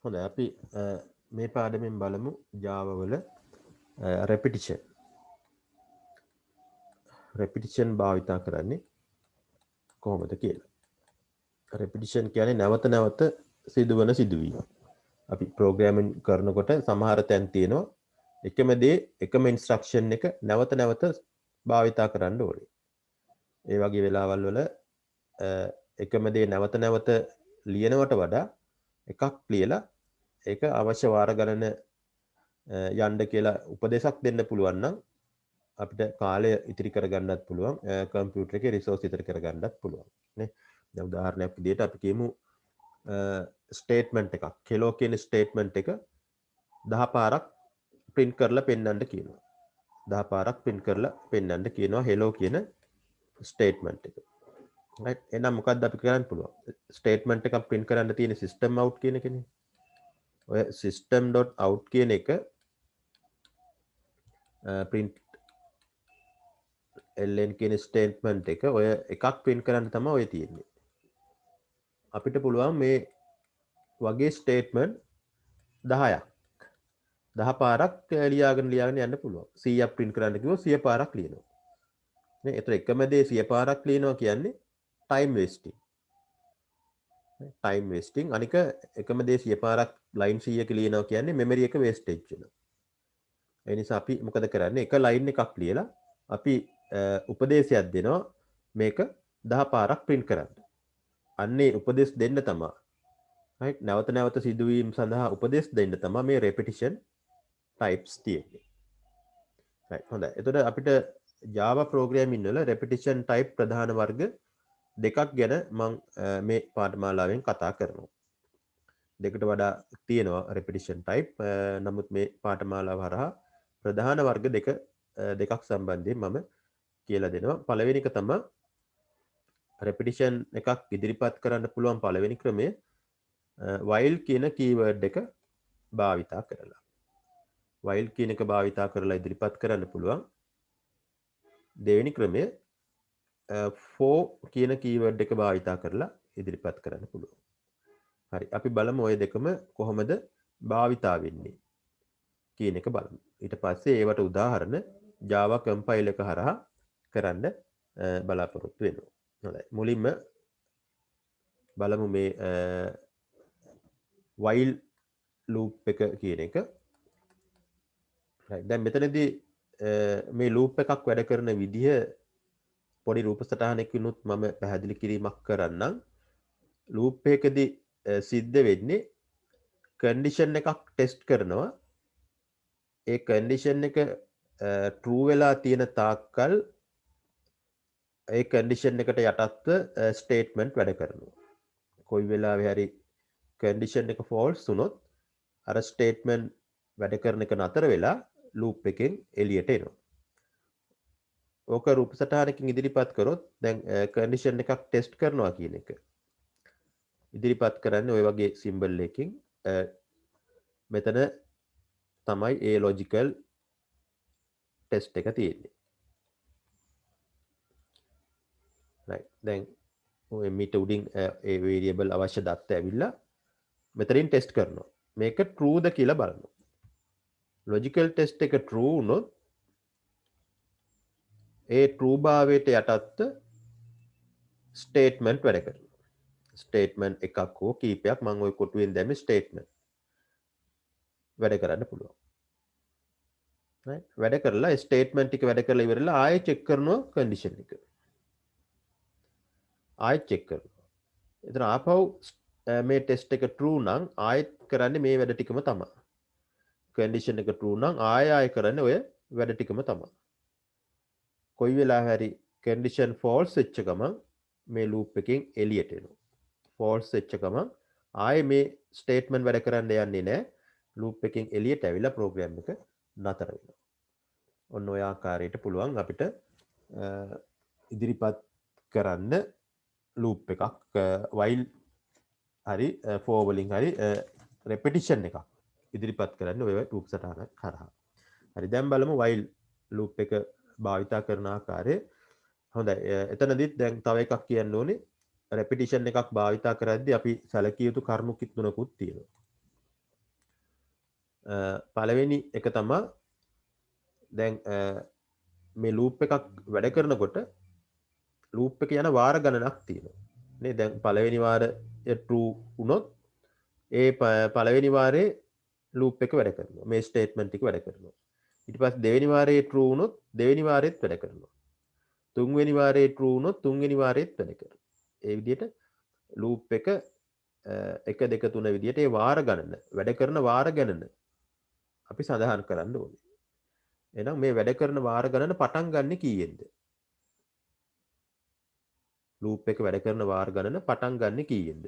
හොඳයි අපි මේ පාඩමෙන් බලමු Java වල repetition භාවිතා කරන්නේ කොහොමද කියලා. repetition කියන්නේ නැවත නැවත සිදුවන සිදුවීම. අපි programming කරනකොට සමහර තැන් තියෙනවා එකම දේ එකම instruction එක නැවත නැවත භාවිතා කරන්න ඕනේ. ඒ වගේ වෙලාවල් වල එකම දේ නැවත නැවත ලියනවට වඩා එකක් ලියලා ඒක අවශ්‍ය වාර ගණන යන්න කියලා උපදේශක් දෙන්න පුළුවන් නම් අපිට කාලය ඉතිරි කරගන්නත් පුළුවන් කම්පියුටර් එකේ රිසෝස් ඉතිරි කරගන්නත් පුළුවන් නේ. දැන් උදාහරණයක් විදිහට අපි කියමු ස්ටේට්මන්ට් එකක් කෙලෝ කියන ස්ටේට්මන්ට් එක 10 පාරක් print කරලා පෙන්වන්න කියනවා. 10 පාරක් print කරලා පෙන්වන්න කියනවා hello කියන ස්ටේට්මන්ට් එක. right එහෙනම් මොකක්ද අපි කරන්න පුළුවන්? ස්ටේට්මන්ට් එකක් print කරන්න තියෙන system out කියන එකනේ. ඔය system.out කියන එක print ln කියන ස්ටේට්මන්ට් එක ඔය එකක් print කරන්න තමයි ඔය තියෙන්නේ. අපිට පුළුවන් මේ වගේ ස්ටේට්මන්ට් 10ක් 10 පාරක් ලියාගෙන යන්න පුළුවන්. 100ක් print කරන්න කිව්වොත් 100 පාරක් ලියනවා. නේ ඒතර එකම දේ 100 පාරක් ලියනවා කියන්නේ time wasting. time wasting අනික එකම දේ 100 පාරක් line 100ක ලියනවා කියන්නේ memory එක wastage වෙනවා. ඒ නිසා අපි මොකද කරන්නේ? එක line එකක් ලියලා අපි උපදේශයක් දෙනවා මේක 10 පාරක් print කරන්න. අන්නේ උපදේශ දෙන්න තමයි right නැවත නැවත සිදුවීම් සඳහා උපදේශ දෙන්න තමයි මේ repetition types තියෙන්නේ. right හොඳයි. එතකොට අපිට Java programming වල repetition type ප්‍රධාන වර්ග දෙකක් ගැන මම මේ පාඨමාලාවෙන් කතා කරනවා. දෙකට වඩා තියෙනවා repetition type. නමුත් මේ පාඨමාලාව හරහා ප්‍රධාන වර්ග දෙකක් සම්බන්ධයෙන් මම කියලා දෙනවා. පළවෙනි එක තමයි repetition එකක් ඉදිරිපත් කරන්න පුළුවන් පළවෙනි ක්‍රමය while කියන keyword එක භාවිතා කරලා. while කියන එක භාවිතා කරලා ඉදිරිපත් කරන්න පුළුවන්. දෙවෙනි ක්‍රමය for කියන keyword එක භාවිතා කරලා ඉදිරිපත් කරන්න පුළුවන්. හරි අපි බලමු ඔය දෙකම කොහොමද භාවිතා වෙන්නේ කියන එක බලමු. ඊට පස්සේ ඒවට උදාහරණ Java compile එක හරහා කරන්න බලාපොරොත්තු වෙනවා. හොඳයි. මුලින්ම බලමු මේ while loop එක කියන එක. right දැන් මෙතනදී මේ loop එකක් වැඩ කරන විදිහ පොඩි රූප සටහනකිනුත් මම පැහැදිලි කිරීමක් කරන්නම්. loop එකකදී සිද්ධ වෙන්නේ condition එකක් test කරනවා. ඒ condition එක true වෙලා තියෙන තාක්කල් ඒ condition එකට යටත්ව statement වැඩ කරනවා. කොයි වෙලාවෙ හරි condition එක false වුණොත් අර statement වැඩ කරන එක නතර වෙලා loop එකෙන් එළියට එනවා. ඕක රූප සටහනකින් ඉදිරිපත් කරොත් දැන් condition එකක් test කරනවා කියන එක ඉදිරිපත් කරන්නේ ওই වගේ symbol එකකින් මෙතන තමයි ඒ logical test එක තියෙන්නේ. right දැන් ඔය මීට උඩින් ඒ variable අවශ්‍ය දත්ත ඇවිල්ලා මෙතනින් test කරනවා. මේක true ද කියලා බලනවා. logical test එක true වුණොත් ඒ true භාවයට යටත්ව statement වැඩ කරනවා. statement එකක් හෝ කීපයක් මම ওই කොටුවෙන් දැම්මේ statement වැඩ කරන්න පුළුවන්. right වැඩ කරලා statement ටික වැඩ කරලා ඉවරලා ආයෙ check කරනවා condition එක. ආයෙ check කරනවා. එතන ආපහු මේ test එක true නම් ආයෙත් කරන්නේ මේ වැඩ ටිකම තමයි. condition එක true නම් ආයෙ කරන්නේ ඔය වැඩ ටිකම තමයි. කොයි වෙලාවෙ හරි condition false වෙච්ච ගමන් මේ loop එකෙන් එළියට එනවා. false වෙච්ච ගමන් ආයෙ මේ statement වැඩ කරන්න යන්නේ නැහැ. loop එකෙන් එළියට ඇවිල්ලා program එක නතර වෙනවා. ඔන්න ඔය ආකාරයට පුළුවන් අපිට ඉදිරිපත් කරන්න loop එකක් while හරි for වලින් හරි repetition එකක් ඉදිරිපත් කරන්න ඔය loop සටහන කරහා. හරි දැන් බලමු while loop එක භාවිතා කරන ආකාරය. හොඳයි එතනදිත් දැන් තව එකක් කියන්න ඕනේ repetition එකක් භාවිතා කරද්දී අපි සැලකිය යුතු කරුණු තුනකුත් තියෙනවා. පළවෙනි එක තමා දැන් මේ ලූප් එකක් වැඩ කරනකොට ලූප් එක යන වාර ගණනක් තියෙනවා නේ. දැන් පළවෙනි වාරය true වුණොත් ඒ පළවෙනි වාරේ ලූප් එක වැඩ කරනවා. මේ ස්ටේට්මන්ට් ටික වැඩ කරනවා. ඊට පස්සේ දෙවෙනි වාරේ true වුණොත් දෙවෙනි වාරෙත් වැඩ කරනවා. තුන්වෙනි වාරේ true වුණොත් තුන්වෙනි වාරෙත් වැඩ කරනවා. ඒ විදිහට ලූප් එක 1 2 3 විදිහට ඒ වාර ගණන වැඩ කරන වාර ගණන අපි සඳහන් කරන්න ඕනේ. එහෙනම් මේ වැඩ කරන වාර ගණන පටන් ගන්න කීයෙන්ද? ලූප් එක වැඩ කරන වාර ගණන පටන් ගන්න කීයෙන්ද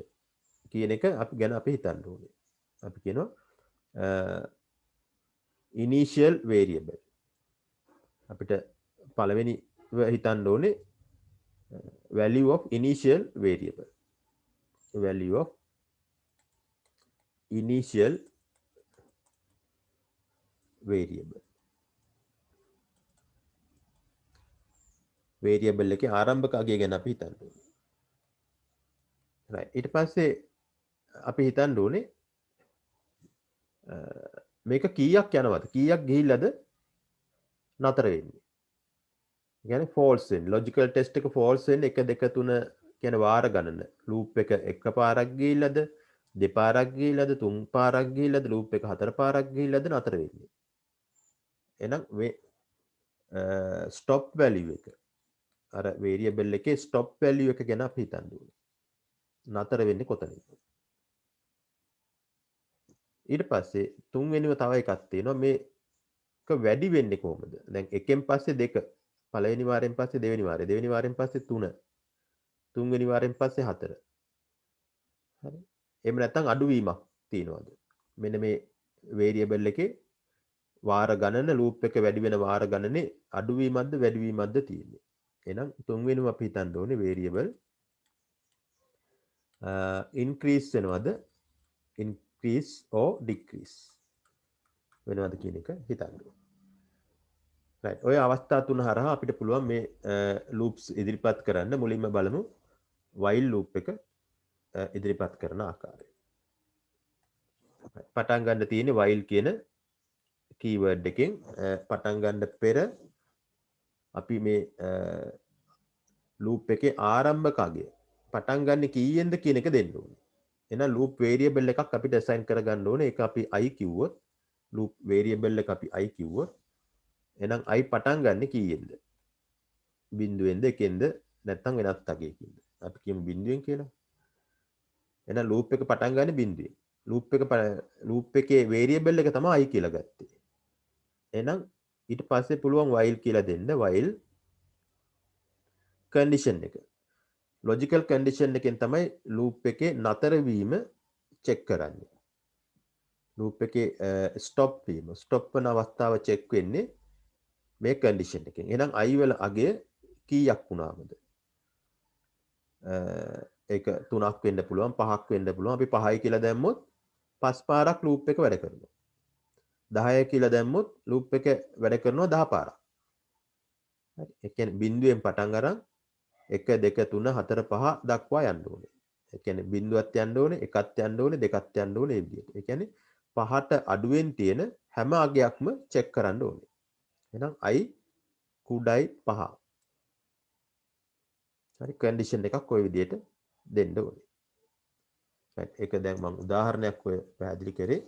කියන එක අපි ගැන අපි හිතන්න ඕනේ. අපි කියනවා initial variable. අපිට පළවෙනි හිතන්න ඕනේ value of initial variable. Value of initial variable. variable එකේ ආරම්භක අගය ගැන අපි හිතන්න ඕනේ. right. ඊට පස්සේ අපි හිතන්න ඕනේ මේක කීයක් යනවද? කීයක් ගිහිල්ලාද නතර වෙන්නේ? කියන්නේ false වෙන්නේ. logical test එක false වෙන්නේ 1 2 3 කියන වාර ගණන. loop එක එකපාරක් ගිහිල්ලාද දෙපාරක් ගිහිල්ලාද තුන් පාරක් ගිහිල්ලාද loop එක හතර පාරක් ගිහිල්ලාද නතර වෙන්නේ. එහෙනම් මේ stop value එක අර variable එකේ stop value එක ගැන අපි හිතන්න ඕනේ. නතර වෙන්නේ කොතනින්ද? ඊට පස්සේ තුන්වෙනිව තව එකක් තියෙනවා මේක වැඩි වෙන්නේ කොහොමද? දැන් එකෙන් පස්සේ දෙක පළවෙනි වාරයෙන් පස්සේ දෙවෙනි වාරය දෙවෙනි වාරයෙන් පස්සේ තුන තුන්වෙනි වාරයෙන් පස්සේ හතර. හරි. එහෙම නැත්නම් අඩුවීමක් තියෙනවද? මෙන්න මේ variable එකේ වාර ගණන loop එක වැඩි වෙන වාර ගණනේ අඩුවීමක්ද වැඩිවීමක්ද තියෙන්නේ. එහෙනම් තුන්වෙනිම අපි හිතන්න ඕනේ variable increase වෙනවද increase or decrease වෙනවද කියන එක හිතන්න ඕනේ. right. ඔය අවස්ථා තුන හරහා අපිට පුළුවන් මේ loops ඉදිරිපත් කරන්න. මුලින්ම බලමු while loop එක ඉදිරිපත් කරන ආකාරය. පටන් ගන්න තියෙන්නේ while කියන keyword එකෙන්. පටන් ගන්න පෙර අපි මේ loop එකේ ආරම්භක අගය පටන් ගන්න කීයෙන්ද කියන එක දෙන්න ඕනේ. එහෙනම් loop variable එකක් අපිට assign කරගන්න ඕනේ. ඒක අපි i කිව්වොත් loop variable එක අපි i කිව්වොත් එහෙනම් i පටන් ගන්න කීයෙන්ද? බිංදුවෙන්ද එකෙන්ද නැත්නම් වෙනත් අගයකින්ද? අපි කියමු බිංදුවෙන් කියලා. එහෙනම් loop එක පටන් ගන්න බිංදුවෙන්. loop එකේ variable එක තමයි i කියලා ගත්තේ. එහෙනම් ඊට පස්සේ පුළුවන් while කියලා දෙන්න. while condition එක. logical condition එකෙන් තමයි loop එකේ නතර වීම check කරන්නේ. loop එකේ stop වීම stop වෙන අවස්ථාව check වෙන්නේ මේ condition එකෙන්. එහෙනම් i වල අගය කීයක් වුණාමද? ඒක 3ක් වෙන්න පුළුවන් 5ක් වෙන්න පුළුවන්. අපි 5යි කියලා දැම්මොත් 5 පාරක් loop එක වැඩ කරනවා. 10යි කියලා දැම්මොත් loop එක වැඩ කරනවා 10 පාරක්. හරි. ඒ කියන්නේ බිංදුවෙන් පටන් අරන් 1 2 3 4 5 දක්වා යන්න ඕනේ. ඒ කියන්නේ බිංදුවක් යන්න ඕනේ, එකක් යන්න ඕනේ, දෙකක් යන්න ඕනේ මේ විදිහට. ඒ කියන්නේ 5ට අඩුවෙන් තියෙන හැම අගයක්ම check කරන්න ඕනේ. එහෙනම් i කුඩයි 5. හරි condition එකක් ওই විදිහට දෙන්න ඕනේ. right. ඒක දැන් මම උදාහරණයක් ඔය පැහැදිලි කරේ.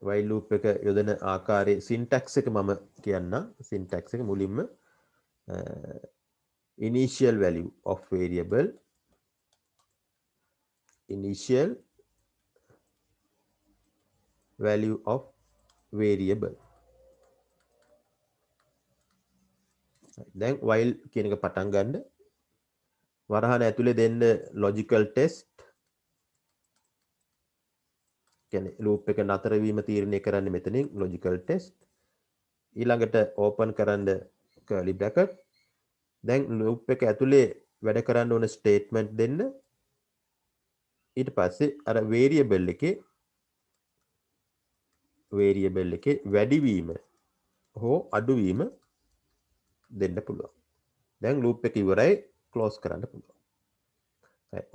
while loop එක යොදන ආකාරයේ syntax එක මම කියන්නම්. syntax එක මුලින්ම initial value of variable initial value of variable. දැන් while කියන එක පටන් ගන්න. වරහන ඇතුලේ දෙන්න logical test. කියන්නේ loop එක නතර වීම තීරණය කරන්නේ මෙතනින් logical test. ඊළඟට open කරන්න curly bracket. දැන් loop එක ඇතුලේ වැඩ කරන්න ඕන statement දෙන්න. ඊට පස්සේ අර variable එකේ වැඩිවීම හෝ අඩුවීම දෙන්න පුළුවන්. දැන් loop එක ඉවරයි close කරන්න පුළුවන්.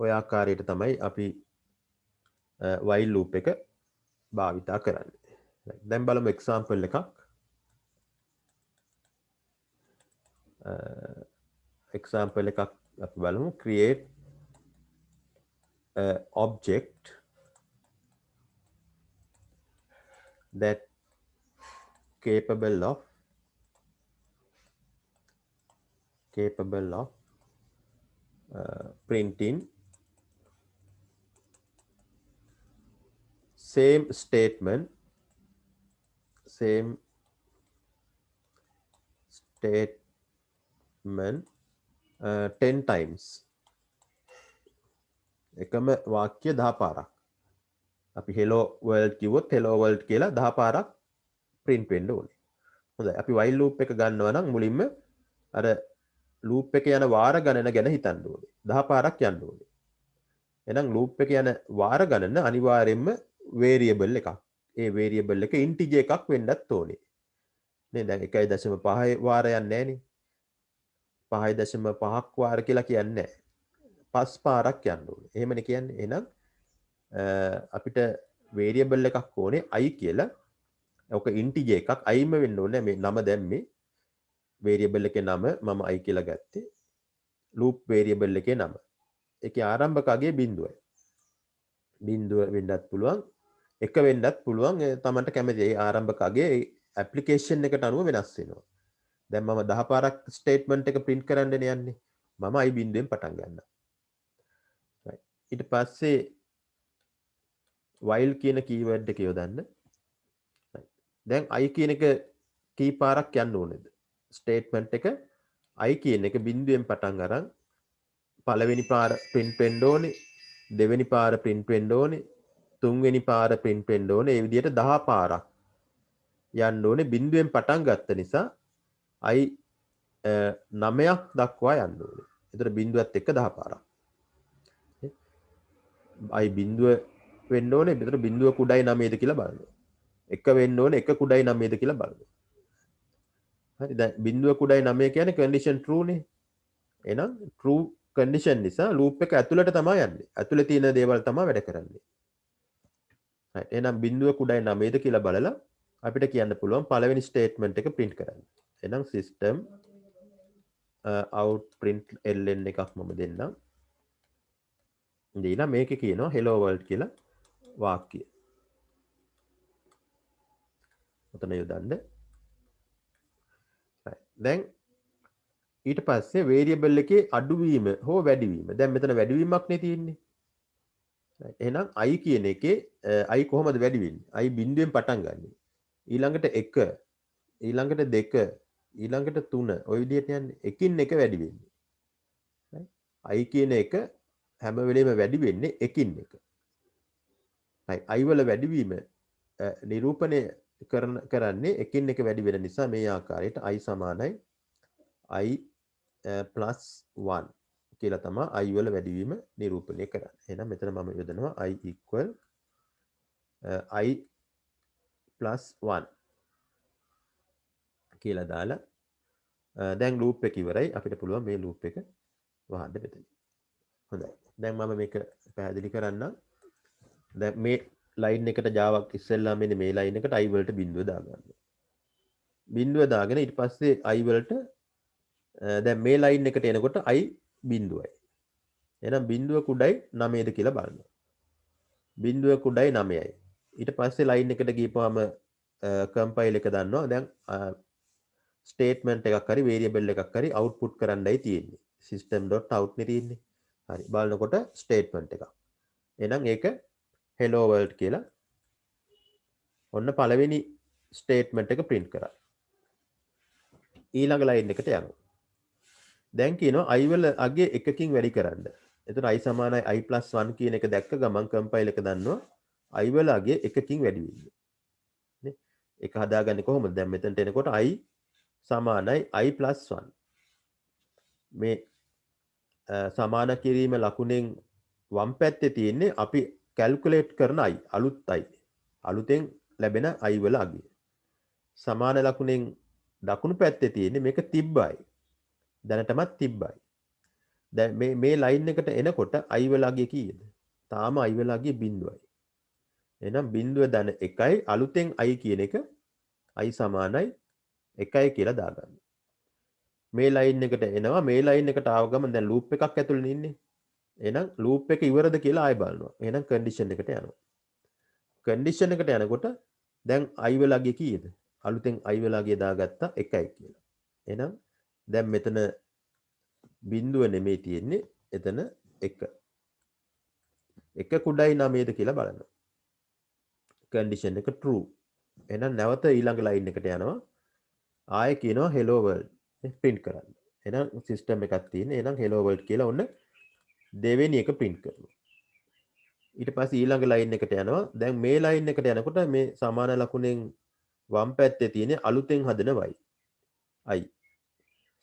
ඔය ආකාරයට තමයි අපි while loop එක භාවිතා කරන්නේ. දැන් බලමු example එකක්. example එකක් අපි බලමු. create object that capable of printing same statement 10 times. එකම වාක්‍ය 10 පාරක්. අපි hello world කිව්වොත් hello world කියලා 10 පාරක් print වෙන්න ඕනේ. හොඳයි. අපි while loop එක ගන්නවා නම් මුලින්ම අර loop එක යන වාර ගණන ගැන හිතන්න ඕනේ. 10 පාරක් යන්න ඕනේ. එහෙනම් loop එක යන වාර ගණන අනිවාර්යයෙන්ම variable එකක්. ඒ variable එක integer එකක් වෙන්නත් ඕනේ. නේ දැන් 1.5 වාර යන්නේ නැහනේ. 5.5ක් වාර කියලා කියන්නේ නැහැ. 5 පාරක් යන්න ඕනේ. එහෙමනේ කියන්නේ. එහෙනම් අපිට variable එකක් ඕනේ i කියලා. ඔක integer එකක් iම වෙන්න ඕනේ. මේ නම දැම්මේ variable එකේ නම මම i කියලා ගත්තේ. loop variable එකේ නම. ඒකේ ආරම්භක අගය බිඳුවයි. බිඳුව වෙන්නත් පුළුවන්. එක වෙන්නත් පුළුවන්. තමන්ට කැමති ඒ ආරම්භක අගය application එකට අනුව වෙනස් වෙනවා. දැන් මම 10 පාරක් statement එක print කරන්න යන්නේ. මම i බිඳුවෙන් පටන් ගන්නවා. ඊට පස්සේ while කියන keyword එක යොදන්න. දැන් i කියන එක කී පාරක් යන්න ඕනේද? statement එක i කියන එක බිඳුවෙන් පටන් අරන් පළවෙනි පාර print වෙන්න ඕනේ, දෙවෙනි පාර print වෙන්න ඕනේ, තුන්වෙනි පාර print වෙන්න ඕනේ. ඒ විදිහට 10 පාරක් යන්න ඕනේ. බිඳුවෙන් පටන් ගත්ත නිසා i 9ක් දක්වා යන්න ඕනේ. ඒතර බිඳුවත් එක්ක 10 පාරක්. i බිඳුව වෙන්න ඕනේ. ඒතර බිඳුව කුඩයි 9ද කියලා බලන්න. එක වෙන්න ඕනේ, එක කුඩයි 9ද කියලා බලන්න. හරි. දැන් බිඳුව කුඩයි 9 කියන්නේ condition true නේ. එහෙනම් true condition නිසා loop එක ඇතුළට තමයි යන්නේ. ඇතුළේ තියෙන දේවල් තමයි වැඩ කරන්නේ. right. එහෙනම් බිඳුව කුඩයි 9ද කියලා බලලා අපිට කියන්න පුළුවන් පළවෙනි statement එක print කරන්න. එහෙනම් system out print ln එකක් මම දෙන්නම්. දීලා මේකේ කියනවා hello world කියලා වාක්‍යය. ඔතන යොදන්න. දැන් ඊට පස්සේ variable එකේ අඩුවීම හෝ වැඩිවීම. දැන් මෙතන වැඩිවීමක් නේ තියෙන්නේ. එහෙනම් i කියන එකේ i කොහොමද වැඩි වෙන්නේ? i බිඳුවෙන් පටන් ගන්න. ඊළඟට 1, ඊළඟට 2, ඊළඟට 3 ඔය විදිහට යන්නේ. එකින් එක වැඩි වෙන්නේ. i කියන එක හැම වෙලෙම වැඩි වෙන්නේ එකින් එක. i වල වැඩිවීම නිරූපණය කරන්නේ එකින් එක වැඩි වෙන නිසා මේ ආකාරයට i සමානයි i +1 කියලා තමයි i වල වැඩිවීම නිරූපණය කරන්නේ. එහෙනම් මෙතන මම යොදනවා i equal i +1 කියලා දාලා දැන් loop එක ඉවරයි. අපිට පුළුවන් මේ loop එක වහන්න මෙතන. හොඳයි. දැන් මම මේක පැහැදිලි කරන්නම්. දැන් මේ line එකට ජාවක් ඉස්සෙල්ලා මෙන්න මේ line එකට i වලට බිඳුව දාගන්න. බිඳුව දාගෙන ඊට පස්සේ i වලට දැන් මේ line එකට එනකොට i බිඳුවයි. එහෙනම් බිඳුව කුඩයි 9ද කියලා බලන්න. බිඳුව කුඩයි 9යි. ඊට පස්සේ line එකට ගිහපුවාම compile එක දන්නවා. දැන් statement එකක් හරි variable එකක් හරි output කරන්නයි තියෙන්නේ. system.out නේ තියෙන්නේ. හරි. බලනකොට statement එකක්. එහෙනම් ඒක hello world කියලා ඔන්න පළවෙනි statement එක print කරා. ඊළඟ line එකට යනවා. දැන් කියනවා i වල අගය එකකින් වැඩි කරන්න. එතකොට i සමානයි i + 1 කියන එක දැක්ක ගමන් compile එක දන්නවා i වල අගය එකකින් වැඩි වෙන්නේ. නේ? ඒක හදාගන්නේ කොහොමද? දැන් මෙතනට එනකොට i සමානයි i + 1. මේ සමාන කිරීම ලකුණෙන් වම් පැත්තේ තියෙන්නේ අපි calculate කරන i අලුත් i. අලුතෙන් ලැබෙන i වල අගය. සමාන ලකුණෙන් දකුණු පැත්තේ තියෙන්නේ මේක තිබ්බයි. දැනටමත් තිබ්බයි. දැන් මේ line එකට එනකොට i වල අගය කීයද? තාම i වල අගය 0යි. එහෙනම් බිඳුව ධන 1යි අලුතෙන් i කියන එක i සමානයි 1යි කියලා දාගන්න. මේ ලයින් එකට එනවා මේ ලයින් එකට ආව ගමන් දැන් ලූප් එකක් ඇතුළේ ඉන්නේ. එහෙනම් ලූප් එක ඉවරද කියලා ආයෙ බලනවා. එහෙනම් කන්ඩිෂන් එකට යනවා. කන්ඩිෂන් එකට යනකොට දැන් i වෙලා ගියේ කීයද? අලුතෙන් i වෙලා ගිය දාගත්තා 1යි කියලා. එහෙනම් දැන් මෙතන බිඳුව නෙමෙයි තියෙන්නේ එතන 1. 1 කුඩයි 9ද කියලා බලනවා. කන්ඩිෂන් එක true. එහෙනම් නැවත ඊළඟ ලයින් එකට යනවා. ආයෙ කියනවා hello world print කරන්න. එහෙනම් සිස්ටම් එකක් තියෙන්නේ. එහෙනම් hello world කියලා ඔන්න දෙවෙනි එක print කරනවා. ඊට පස්සේ ඊළඟ ලයින් එකට යනවා. දැන් මේ ලයින් එකට යනකොට මේ සමාන ලකුණෙන් වම් පැත්තේ තියෙන අලුතෙන් හදන y. i.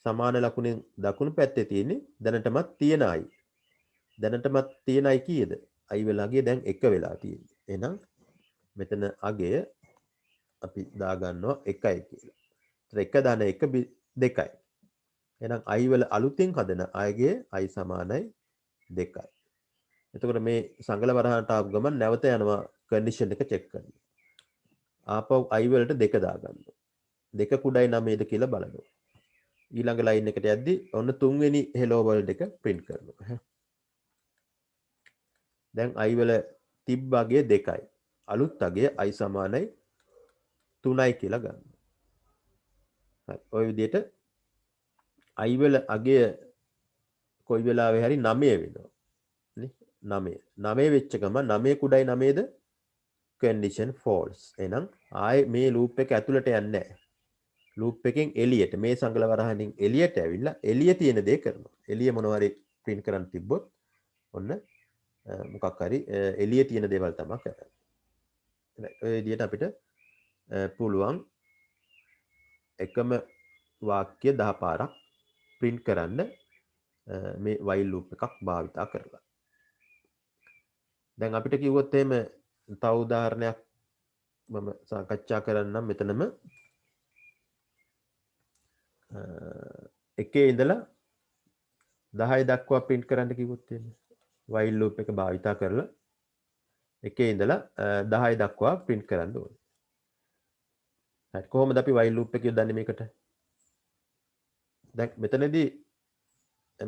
සමාන ලකුණෙන් දකුණු පැත්තේ තියෙන්නේ දැනටමත් තියෙන i. දැනටමත් තියෙන i කීයද? i වෙලා ගියේ දැන් 1 වෙලා තියෙන්නේ. එහෙනම් මෙතන අගය අපි දාගන්නවා 1යි කියලා. ඒතර 1 ධන 1 2යි. එහෙනම් i වල අලුතෙන් හදන අයගේ i සමානයි 2යි. එතකොට මේ සංගල වරහනට ආපු ගමන් නැවත යනවා කන්ඩිෂන් එක චෙක් කරන්න. ආපහු i වලට 2 දාගන්නවා. 2 කුඩයි 9ද කියලා බලනවා. ඊළඟ ලයින් එකට යද්දි ඔන්න තුන්වෙනි hello world එක print කරනවා. දැන් i වල තිබ්බ අගය 2යි. අලුත් අගය i සමානයි 3යි කියලා ගන්න. හරි. ඔය විදිහට i වල අගය කොයි වෙලාවෙ හරි 9 වෙනවා. නේ? 9. 9 වෙච්ච ගමන් 9 කුඩයි 9ද condition false. එහෙනම් ආයේ මේ loop එක ඇතුළට යන්නේ නැහැ. loop එකෙන් එළියට මේ සංගල වරහනින් එළියට ඇවිල්ලා එළිය තියෙන දේ කරනවා. එළිය මොනවා හරි print කරන්න තිබ්බොත් ඔන්න මොකක් හරි එළිය තියෙන දේවල් තමයි කරන්නේ. ඔය විදිහට අපිට පුළුවන් එකම වාක්‍ය 10 පාරක් print කරන්න මේ while loop එකක් භාවිතා කරලා. දැන් අපිට කිව්වොත් එහෙම තව උදාහරණයක් මම සාකච්ඡා කරන්නම් මෙතනම එකේ ඉඳලා 10 දක්වා print කරන්න කිව්වොත් එහෙම while loop එක භාවිතා කරලා එකේ ඉඳලා 10 දක්වා print කරන්න ඕනේ. හරි කොහොමද අපි while loop එක යොදන්නේ මේකට? දැන් මෙතනදී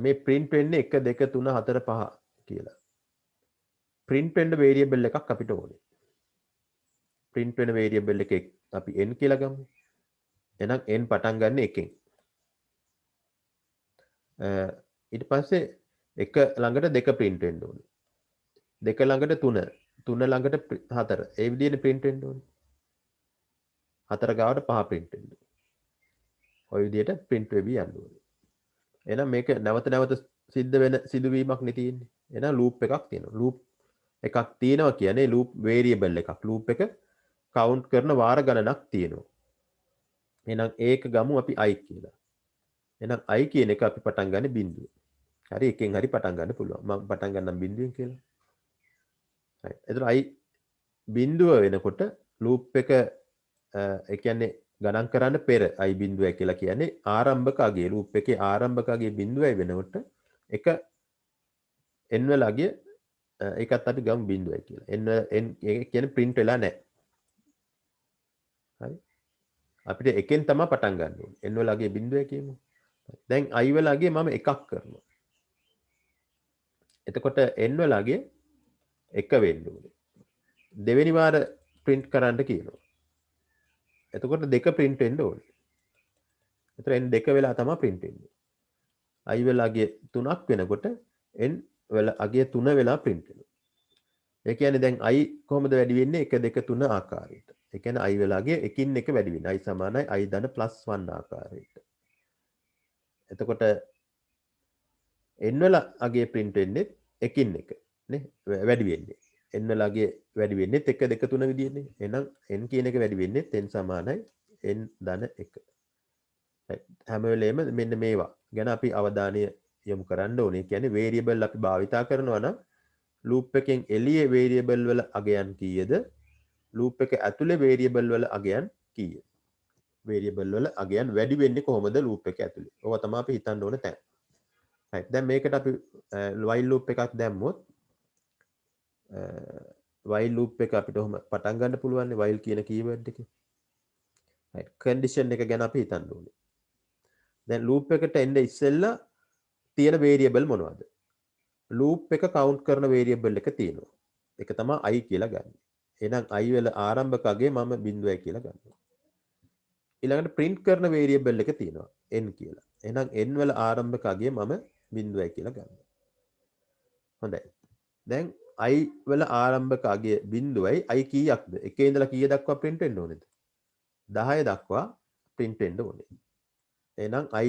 මේ print වෙන්නේ 1 2 3 4 5 කියලා. print වෙන්න variable එකක් අපිට ඕනේ. print වෙන variable එක අපි n කියලා ගමු. එහෙනම් n පටන් ගන්න එකෙන්. ඊට පස්සේ 1 ළඟට 2 print වෙන්න ඕනේ. 2 ළඟට 3, 3 ළඟට 4. ඒ විදිහට print වෙන්න ඕනේ. 4 ගාවට 5 print වෙන්න ඕනේ. ওই විදිහට print වෙවි යන්න ඕනේ. එහෙනම් මේක නැවත නැවත සිද්ධ වෙන සිදුවීමක් නේ තියෙන්නේ. එහෙනම් loop එකක් තියෙනවා. loop එකක් තියෙනවා කියන්නේ loop variable එකක්. loop එක count කරන වාර ගණනක් තියෙනවා. එහෙනම් ඒක ගමු අපි i කියලා. එහෙනම් i කියන එක අපි පටන් ගන්න බිඳුව. හරි එකෙන් හරි පටන් ගන්න පුළුවන්. මම පටන් ගන්නම් බිඳුවෙන් කියලා. හරි. එතකොට i බිඳුව වෙනකොට loop එක ඒ කියන්නේ ගණන් කරන්න පෙර i බිඳුවයි කියලා කියන්නේ ආරම්භක අගය. loop එකේ ආරම්භක අගය බිඳුවයි වෙනකොට එක n වල අගය ඒකත් අපි ගමු බිඳුවයි කියලා. n ඒක කියන්නේ print වෙලා නැහැ. හරි. අපිට එකෙන් තමයි පටන් ගන්න ඕනේ. n වල අගය බිඳුවයි කියමු. දැන් i වල අගය මම එකක් කරනවා. එතකොට n වල අගය 1 වෙන්න ඕනේ. දෙවෙනි වාර print කරන්න කියනවා. එතකොට 2 print වෙන්න ඕනේ. එතකොට n 2 වෙලා තමයි print වෙන්නේ. i වල අගය 3ක් වෙනකොට n වල අගය 3 වෙලා print වෙනවා. ඒ කියන්නේ දැන් i කොහොමද වැඩි වෙන්නේ 1 2 3 ආකාරයට. ඒ කියන්නේ i වල අගය එකින් එක වැඩි වෙනවා. i සමානයි i ධන +1 ආකාරයට. එතකොට n වල අගය print වෙන්නේ එකින් එක නේ වැඩි වෙන්නේ. n වල අගය වැඩි වෙන්නේ 1 2 3 විදිහනේ. එහෙනම් n කියන එක වැඩි වෙන්නේ n සමානයි n ධන 1. හැම වෙලේම මෙන්න මේවා ගැන අපි අවධානය යොමු කරන්න ඕනේ. කියන්නේ variable අපි භාවිතා කරනවා නම් loop එකෙන් එළියේ variable වල අගයන් කීයද? loop එක ඇතුලේ variable වල අගයන් කීයද? variable වල අගයන් වැඩි වෙන්නේ කොහොමද loop එක ඇතුලේ? ඕවා තමයි අපි හිතන්න ඕන තැන. හරි. දැන් මේකට අපි while loop එකක් දැම්මොත් while loop එක අපිට ඔහොම පටන් ගන්න පුළුවන් while කියන keyword එකේ. right condition එක ගැන අපි හිතන්න ඕනේ. දැන් loop එකට එන්න ඉස්සෙල්ලා තියෙන variable මොනවද? loop එක count කරන variable එක තියෙනවා. ඒක තමයි i කියලා ගන්න. එහෙනම් i වල ආරම්භක අගය මම 0යි කියලා ගන්නවා. ඊළඟට print කරන variable එක තියෙනවා n කියලා. එහෙනම් n වල ආරම්භක අගය මම 0යි කියලා ගන්නවා. හොඳයි. දැන් i වල ආරම්භක අගය 0යි i කීයක්ද? 1 ඉඳලා කීය දක්වා print වෙන්න ඕනේද? 10 දක්වා print වෙන්න ඕනේ. එහෙනම් i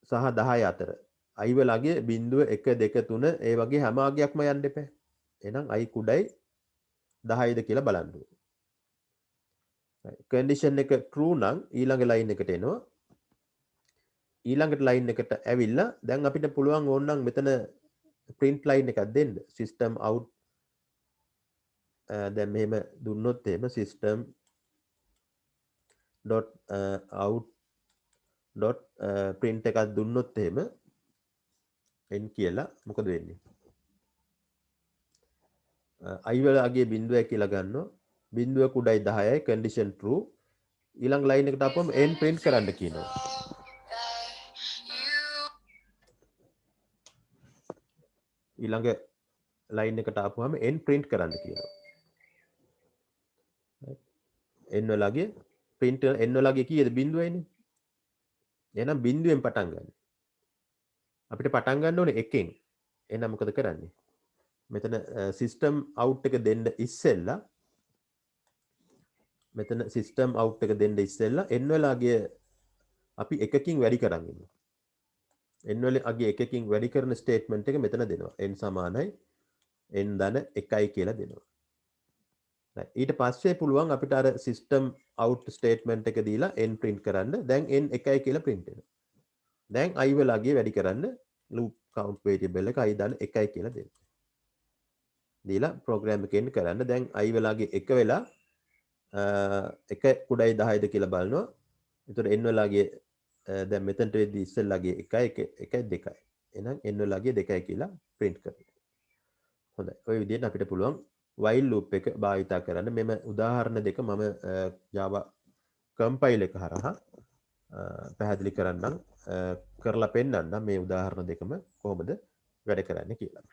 සහ 10 අතර i වල අගය 0 1 2 3 ඒ වගේ හැම අගයක්ම යන්න එපා. එහෙනම් i කුඩයි 10යිද කියලා බලන්න ඕනේ. condition එක true නම් ඊළඟ line එකට එනවා. ඊළඟට line එකට ඇවිල්ලා දැන් අපිට පුළුවන් ඕනනම් මෙතන print line එකක් දෙන්න. system out දැන් මෙහෙම දුන්නොත් එහෙම system dot out dot print එකක් දුන්නොත් එහෙම n කියලා මොකද වෙන්නේ? i වල අගය 0යි කියලා ගන්නවා. 0 කුඩයි 10යි condition true. ඊළඟ line එකට ආපුවම n print කරන්න කියනවා. ඊළඟ line එකට ආපුවම n print කරන්න කියනවා. n වල අගය print n වල අගය කීයද? 0යිනේ. එහෙනම් 0ෙන් පටන් ගන්න. අපිට පටන් ගන්න ඕනේ 1ෙන්. එහෙනම් මොකද කරන්නේ? මෙතන system out එක දෙන්න ඉස්සෙල්ලා මෙතන system out එක දෙන්න ඉස්සෙල්ලා n වල අගය අපි එකකින් වැඩි කරන් ඉන්නවා. n වල අගය එකකින් වැඩි කරන statement එක මෙතන දෙනවා. n සමානයි n ධන 1යි කියලා දෙනවා. ඊට පස්සේ පුළුවන් අපිට අර system out statement එක දීලා n print කරන්න. දැන් n 1යි කියලා print වෙනවා. දැන් i වල අගය වැඩි කරන්න loop count variable එක i ධන 1යි කියලා දෙන්න. දීලා program එකෙන් කරන්න. දැන් i වල අගය 1 වෙලා 1 කුඩයි 10යිද කියලා බලනවා. එතකොට n වල අගය දැන් මෙතනට වෙද්දි ඉස්සෙල්ලාගේ 1යි 1යි 2යි. එහෙනම් n වල අගය 2යි කියලා print කරනවා. හොඳයි. ওই විදිහට අපිට පුළුවන් while loop එක භාවිතා කරන්න. මෙම උදාහරණ දෙක මම Java compile එක හරහා පැහැදිලි කරන්නම් කරලා පෙන්නන්නම් මේ උදාහරණ දෙකම කොහොමද වැඩ කරන්නේ කියලා.